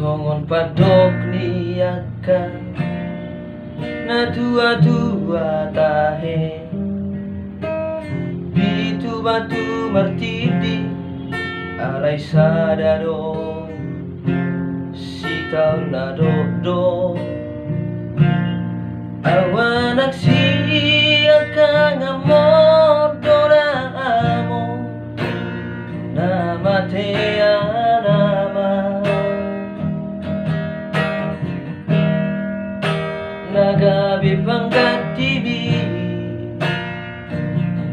Tongon padok niakan na tua-tua tahe bitu batu martiti alai sadado sitau na dodo awanak siaka ngamot doramo namatea nama nagabi pangkatibi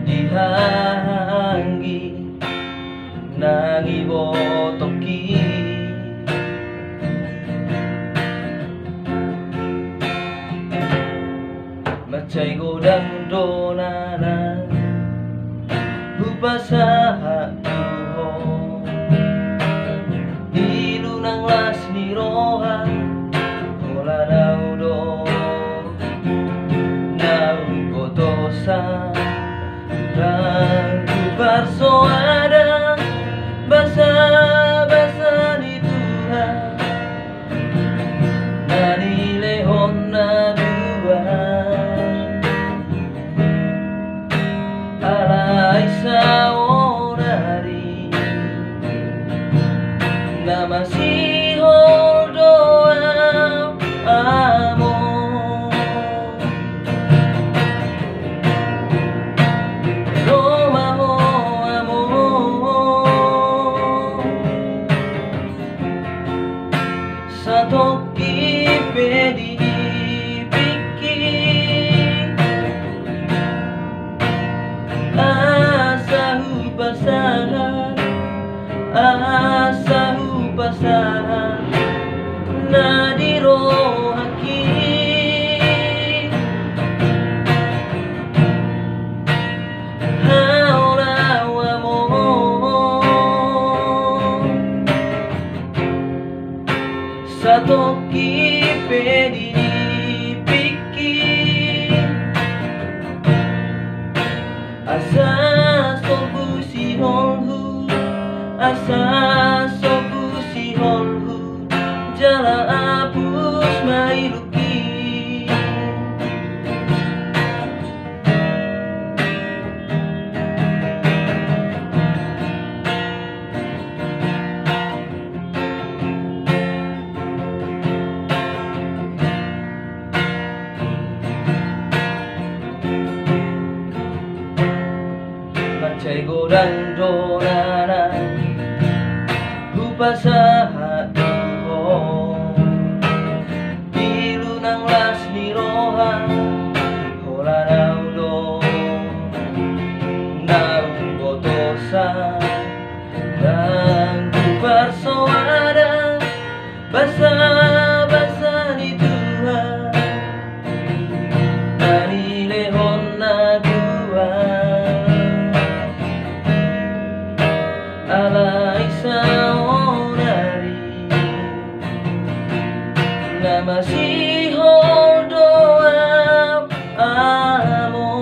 dihanggi nangibotoki macay godang donana upasaha tuho ilu nang las ni roha hola naudo naugotosa dan kubarso ada basa-basa di Tuhan nani lehon na dua alai saonari nama si doa amo Roma amo satoki pedi pikir asahu pasahan nadiro haki haula wamo satoki pedi pikir asa sobu si holhu asa sobu si holhu jala apus mailuki macay godang donana upasaha tuho ilu nang las ni roha hola naudo naugotosa dan kubarso ada basa-basa di Tuhan nani lehon na dua alai saonari nama si doa amo